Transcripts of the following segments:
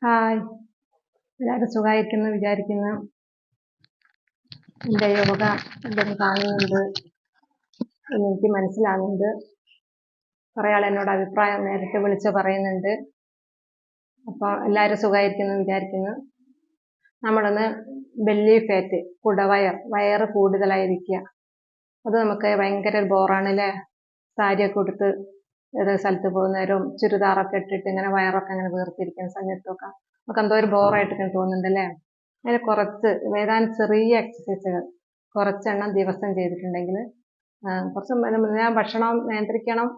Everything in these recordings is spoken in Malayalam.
ഹായ്, എല്ലാവരും സുഖമായിരിക്കുന്നു വിചാരിക്കുന്നു. എൻ്റെ യോഗ എന്തെന്ന് കാണുന്നുണ്ട് എന്ന് എനിക്ക് മനസ്സിലാകുന്നുണ്ട്. കുറേ ആൾ എന്നോട് അഭിപ്രായം നേരിട്ട് വിളിച്ച് പറയുന്നുണ്ട്. അപ്പോൾ എല്ലാവരും സുഖമായിരിക്കുന്നു വിചാരിക്കുന്നു. നമ്മളൊന്ന് ബെല്ലി ഫാറ്റ്, വയറ് കൂടുതലായിരിക്കുക, അത് നമുക്ക് ഭയങ്കര ബോറാണ് അല്ലേ? സാരിയൊക്കെ ഉടുത്ത് ഏത് സ്ഥലത്ത് പോകുന്നവരും ചുരിദാറൊക്കെ ഇട്ടിട്ട് ഇങ്ങനെ വയറൊക്കെ അങ്ങനെ വീർത്തിരിക്കുന്ന സമയത്തൊക്കെ നമുക്ക് എന്തോ ഒരു ബോറായിട്ട് ഇങ്ങനെ തോന്നുന്നുണ്ടല്ലേ? അതിന് കുറച്ച് ഏതാനും ചെറിയ എക്സസൈസുകൾ കുറച്ചെണ്ണം ദിവസം ചെയ്തിട്ടുണ്ടെങ്കിൽ കുറച്ച് ഭക്ഷണം നിയന്ത്രിക്കണം.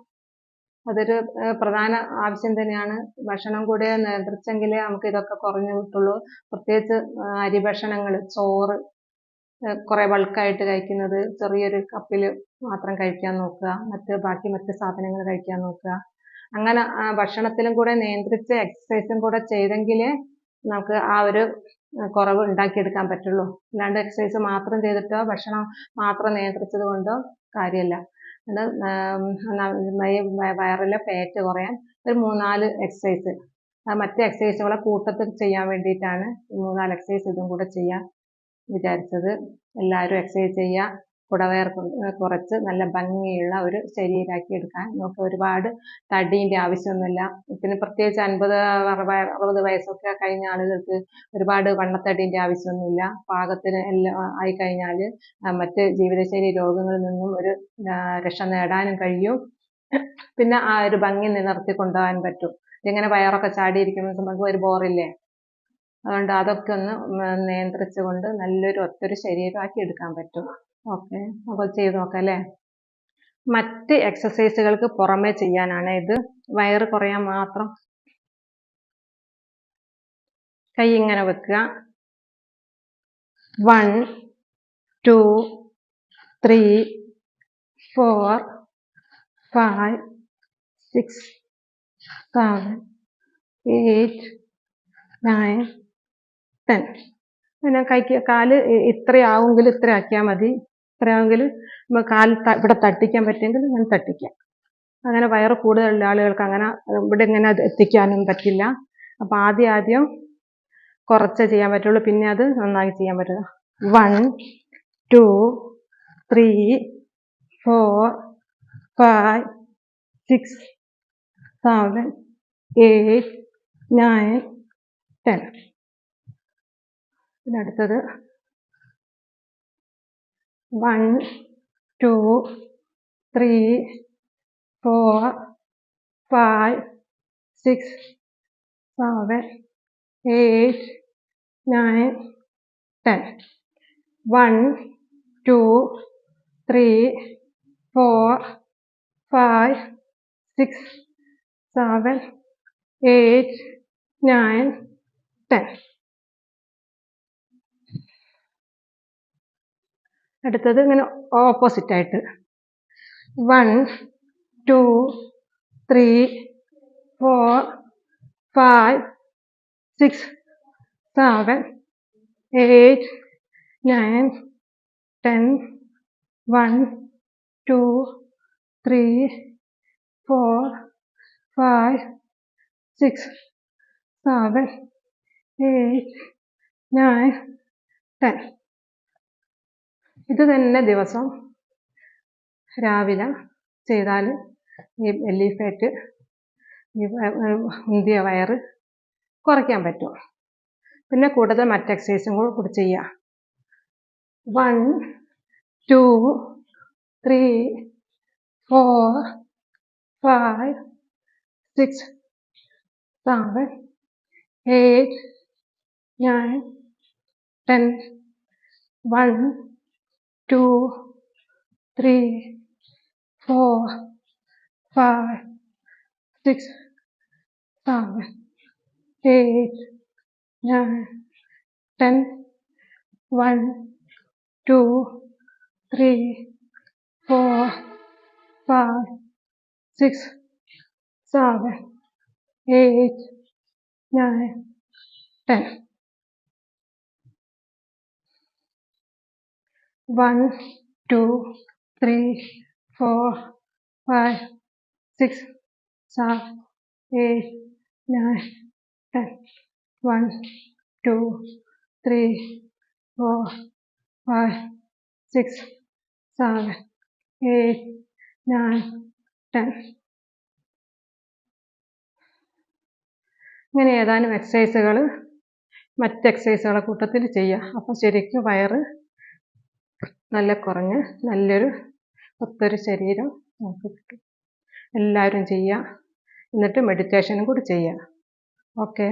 അതൊരു പ്രധാന ആവശ്യം തന്നെയാണ്. ഭക്ഷണം കൂടി നിയന്ത്രിച്ചെങ്കിലേ നമുക്ക് ഇതൊക്കെ കുറഞ്ഞു കിട്ടുള്ളൂ. പ്രത്യേകിച്ച് അരി ഭക്ഷണങ്ങൾ, ചോറ് കുറേ ബൾക്കായിട്ട് കഴിക്കുന്നത്, ചെറിയൊരു കപ്പിൽ മാത്രം കഴിക്കാൻ നോക്കുക, മറ്റ് സാധനങ്ങൾ കഴിക്കാൻ നോക്കുക. അങ്ങനെ ഭക്ഷണത്തിലും കൂടെ നിയന്ത്രിച്ച് എക്സസൈസും കൂടെ ചെയ്തെങ്കിലേ നമുക്ക് ആ ഒരു കുറവ് ഉണ്ടാക്കിയെടുക്കാൻ പറ്റുള്ളൂ. അല്ലാണ്ട് എക്സസൈസ് മാത്രം ചെയ്തിട്ടോ ഭക്ഷണം മാത്രം നിയന്ത്രിച്ചത് കൊണ്ടോ കാര്യമില്ല. വയറിലെ ഫാറ്റ് കുറയാൻ ഒരു 3-4 എക്സസൈസ്, മറ്റ് എക്സസൈസുകളെ കൂട്ടത്തിൽ ചെയ്യാൻ വേണ്ടിയിട്ടാണ് 3-4 എക്സസൈസ് ഇതും കൂടെ ചെയ്യാൻ വിചാരിച്ചത്. എല്ലാവരും എക്സസൈസ് ചെയ്യുക. കുടവയർ കുറച്ച് നല്ല ഭംഗിയുള്ള ഒരു ശരീരമാക്കി എടുക്കാൻ നമുക്ക്. ഒരുപാട് തടീൻ്റെ ആവശ്യമൊന്നുമില്ല. പിന്നെ പ്രത്യേകിച്ച് 50-60 വയസ്സൊക്കെ കഴിഞ്ഞ ആളുകൾക്ക് ഒരുപാട് വണ്ണത്തടീൻ്റെ ആവശ്യമൊന്നുമില്ല. പാകത്തിന് എല്ലാം ആയിക്കഴിഞ്ഞാൽ മറ്റ് ജീവിതശൈലി രോഗങ്ങളിൽ നിന്നും ഒരു രക്ഷ നേടാനും കഴിയും. പിന്നെ ആ ഒരു ഭംഗി നിലനിർത്തി കൊണ്ടുപോകാൻ പറ്റും. ഇങ്ങനെ വയറൊക്കെ ചാടിയിരിക്കുമ്പോൾ നമുക്ക് ഒരു ബോറില്ലേ? അതുകൊണ്ട് അതൊക്കെ ഒന്ന് നിയന്ത്രിച്ചുകൊണ്ട് ഒത്തൊരു ശരീരമാക്കി എടുക്കാൻ പറ്റും. ഓക്കെ, അപ്പോൾ ചെയ്ത് നോക്കാം അല്ലേ? മറ്റ് എക്സസൈസുകൾക്ക് പുറമെ ചെയ്യാനാണ് ഇത്. വയറ് കുറയാൻ മാത്രം. കൈ ഇങ്ങനെ വെക്കുക. 1 2 3 4 5 6 7 8 9 10. പിന്നെ കാല് ഇത്രയാവുമെങ്കിൽ ഇത്ര ആക്കിയാൽ മതി. ഇത്രയാവുമെങ്കിൽ നമ്മൾ കാല് ഇവിടെ തട്ടിക്കാൻ പറ്റുമെങ്കിൽ ഇങ്ങനെ തട്ടിക്കാം. അങ്ങനെ വയറ് കൂടുതലുള്ള ആളുകൾക്ക് അങ്ങനെ ഇവിടെ ഇങ്ങനെ എത്തിക്കാനൊന്നും പറ്റില്ല. അപ്പം ആദ്യം കുറച്ചേ ചെയ്യാൻ പറ്റുള്ളൂ, പിന്നെ അത് നന്നായി ചെയ്യാൻ പറ്റുള്ളൂ. 1 2 3 4 5 6 7 8 9 10. പിന്നെ അടുത്തത് 1 2 3 4 5 6 7 8 9 10. 1 2 3 4 5 6 7 8 9 10. അടുത്തത് ഇങ്ങനെ ഓപ്പോസിറ്റ് ആയിട്ട് 1 2 3 4 5 6 7 8 9 10. 1 2 3 4 5 6 7 8 9 10. ഇത് തന്നെ ദിവസം രാവിലെ ചെയ്താൽ ഈ ബെല്ലി ഫാറ്റ്, ഈ ഉന്തിയ വയറ് കുറയ്ക്കാൻ പറ്റും. പിന്നെ കൂടുതൽ മറ്റ് എക്സസൈസും കൂടി ചെയ്യുക. 1 2 3 4 5 6 7 8 9 10. 1 2 3 4 5 6 7 8 9 10. 1 2 3 4 5 6 7 8 9 10. 1 2 3 4 5 6 7 8 9 10. 1 2 3 4 5 6 7 8 9 10. ഇങ്ങനെ ഏതാനും എക്സസൈസുകൾ മറ്റ് എക്സസൈസുകളെ കൂട്ടത്തിൽ ചെയ്യുക. അപ്പോൾ ശരിക്കും വയറ് നല്ല കുറഞ്ഞ് നല്ലൊരു ഒത്തൊരു ശരീരം നമുക്ക് കിട്ടും. എല്ലാവരും ചെയ്യുക. എന്നിട്ട് മെഡിറ്റേഷനും കൂടി ചെയ്യുക. ഓക്കെ.